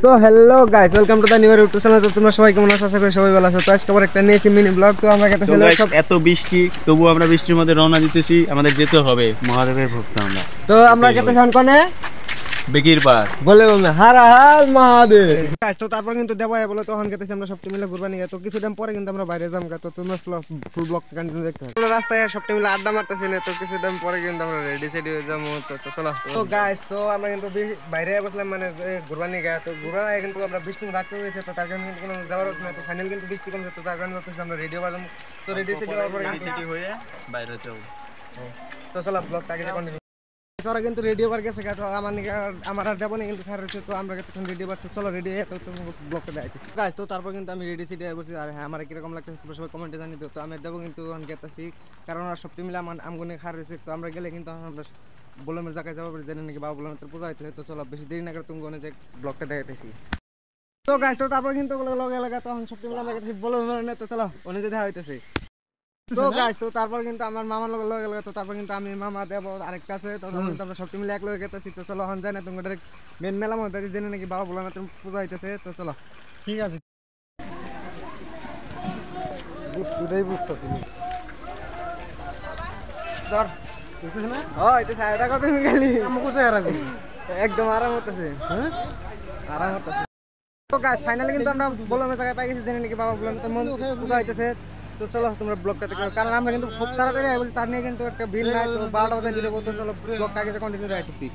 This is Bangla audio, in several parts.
তো hello guys, welcome to the new YouTube channel. তো তোমরা সবাই কেমন আছো? আশা করি সবাই ভালো আছো। তো আজকে আবার একটা নিয়েছি মিনি ব্লগ। তো আমরা এত বৃষ্টি, তবু আমরা বৃষ্টির মধ্যে রওনা দিতেছি। আমাদের যেতে হবে মহাদেবের ভক্ত আমরা। তো আমরা কেতে সনকনে বেগির পার বলে বলবে হার হার মহাদেব গাইস। তো তারপর কিন্তু দেবাই বলে তখন কেতেছি আমরা সবটি মিলে ঘুরবা নিয়ে। তো কিছু টাইম পরে কিন্তু আমরা বাইরে যাম। তো তোমরা ফুল ব্লগটা কন্টিনিউ দেখতে থাকো। আমরা রাস্তায় সবটি মিলে আড্ডা মারতেছি না। তো কিছু টাইম পরে কিন্তু আমরা রেডি সেডি হয়ে যাবো। তো চলো। তো গাইস, তো আমরা কিন্তু বাইরে বসলাম, মানে ঘুরবা নিয়ে গেছে। তো ঘুরা কিন্তু আমরা বৃষ্টি রাখতে হয়েছে। তো তার কারণে কিন্তু কোনো যাওয়ার হচ্ছে না। তো ফাইনাল কিন্তু বৃষ্টি কমছে। তো তার কারণে আমরা রেডিও বাজাবো। তো রেডি সেডি হওয়ার পরে হয়ে বাইরে যাবো। তো চলো ব্লগটা আগে কন্টিনিউ। ওরা কিন্তু রেডিও বার গেছে। তো আমার আর যাবো না কিন্তু খারাপ হচ্ছে। তো আমরা তখন রেডিও বার, চলো রেডি হয়ে তো ব্লগটা দেখি গাইস। তো তারপর কিন্তু আমি রেডি সিডি বসি। আর হ্যাঁ, আমার কিরকম লাগতেছে তোমরা সবাই কমেন্টে জানিয়ে দিও। তো আমি দেবো কিন্তু গেতেছি, কারণ ওরা সবটি মিলে আমার আমগুনে খারাপ হয়েছে। তো আমরা গেলে কিন্তু আমরা বললামের জায়গায় যাবো, জেনে নাকি বাবা বললাম তো পূজা হইতে। তো চলো বেশি দেরি না করে তুমি গনে যে ব্লগটা দেখাইতেছি। তো গাইস, তো তারপর কিন্তু লগে লাগা তখন সবটি মিলে আমরা বললাম। তো চলো অনেক দেখা হইতেছে। তো গাইস, তো তারপর কিন্তু আমার মামার লগে লগে তো তারপর কিন্তু আমি মামা দেব আরেকটা আছে। তো কিন্তু আমরা সবটি মিলে এক লগে গেতেছি। তো চলো হন যায় না তুমি ডাইরেক্ট মেন মেলা মধ্যে জেনে নাকি বাবা বললাম তুমি পূজা হইতেছে। তো চলো ঠিক আছে। বুঝতেছি ধর বুঝতেছ না? এটা সাইডটা কত তুমি গেলি আমাকে তো একদম আরাম হতেছে। হ্যাঁ, আরাম হতেছে। তো গাইস, ফাইনালি কিন্তু আমরা বললামের জায়গায় পাই গেছি, জেনে নাকি বাবা বললাম তো মন পূজা হইতেছে। তো চলো তোমরা ব্লগটা দেখো, কারণ আমরা কিন্তু খুব তাড়াতাড়ি বলছি, তার নিয়ে কিন্তু একটা বিল নাই। তো 12টা বাজে ভিডিও করতে, চলো ব্লগটা আগে কন্টিনিউ রাখতেছি।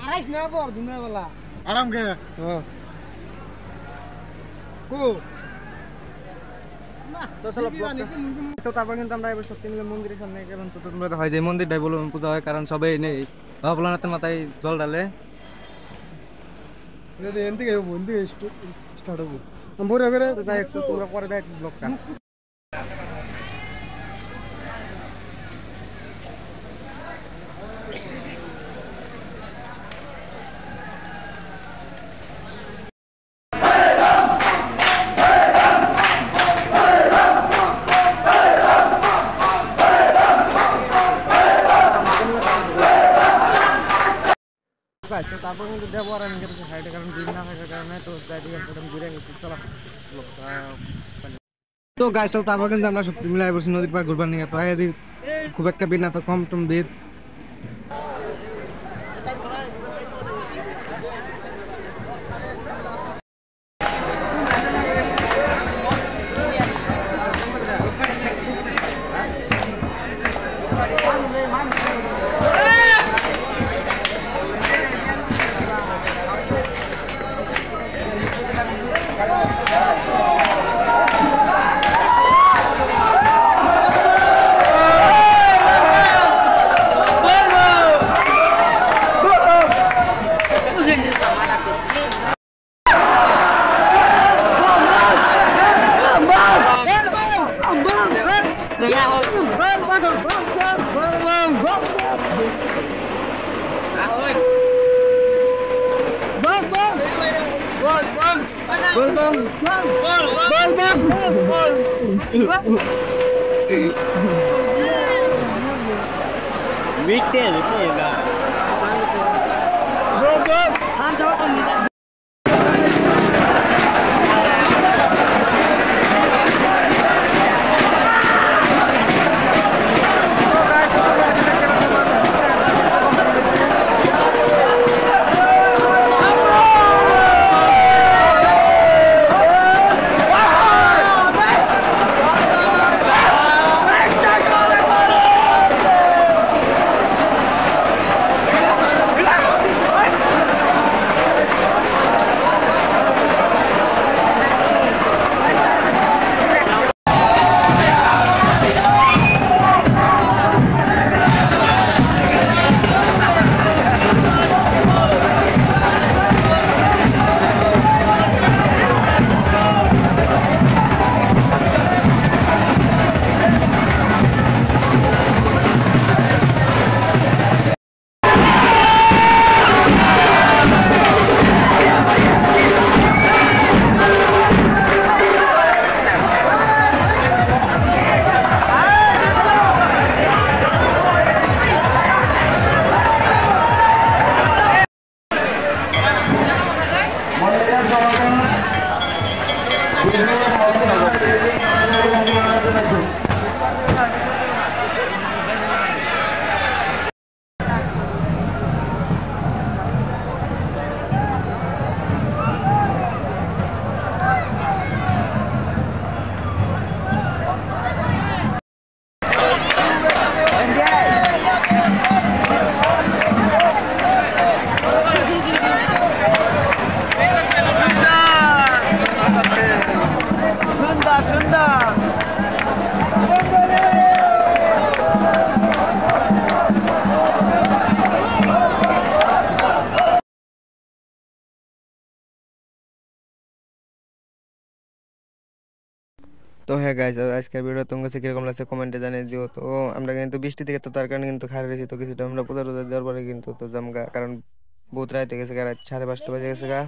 আড়াইশ না পর দিনের বেলা আরাম কে কো না। তো চলো তো তারপর কিন্তু আমরা এবার সত্যি মিলে মন্দিরের সামনে গেলাম। তো তোমরা হয় যে মন্দিরটাই বললাম পূজা হয়, কারণ সবাই নেই বাবা ভোলানাথের মাথায় জল ডালে। স্টার্ট হবো তোমরা পরে দেখ ব্লগটা। তারপর কিন্তু দেবো আর আমি গেছি সাইডে, কারণ দিন না থাকার কারণে। তো ঘুরে নিচ্ছি, চলো। তো গাছ, তো তারপর কিন্তু আমরা সব মিলাই বসি নদীর পাড় ঘুরবার নিয়ে। তো খুব একটা ভিড় না, তো কম টম ভিড়। তো হ্যাঁ গাইজ, আজকের ভিডিও তোমার কাছে কিরকম লাগছে কমেন্টে জানিয়ে দিও। তো আমরা কিন্তু বৃষ্টি থেকে তো তার কারণে কিন্তু খারাপ রয়েছি, তো কিছুটা আমরা পূজা টুজা দেওয়ার পরে কিন্তু তো জামগা, কারণ বহুত রাইতে গেছে গা, রাত 5:30 বাজে গেছে গা।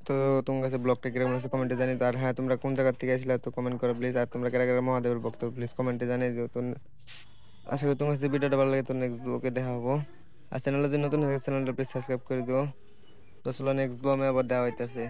তো তোমার কাছে ব্লগটা কিরকম লাগছে কমেন্টে জানিয়ে দিও। আর হ্যাঁ, তোমরা কোন জায়গা থেকে আসলে তো কমেন্ট করো প্লিজ। আর তোমরা কারা কারা মহাদেবের ভক্ত প্লিজ কমেন্টে জানিয়ে দিও। তো আশা করি তোমার কাছে ভিডিওটা ভালো লাগে। তো নেক্সট ব্লগে দেখা হবো। আর চ্যানেলে যদি নতুন হয়ে চ্যানেলটা প্লিজ সাবস্ক্রাইব করে দিও। তো চলো নেক্সট ব্লগে আবার দেওয়া হইতেছে।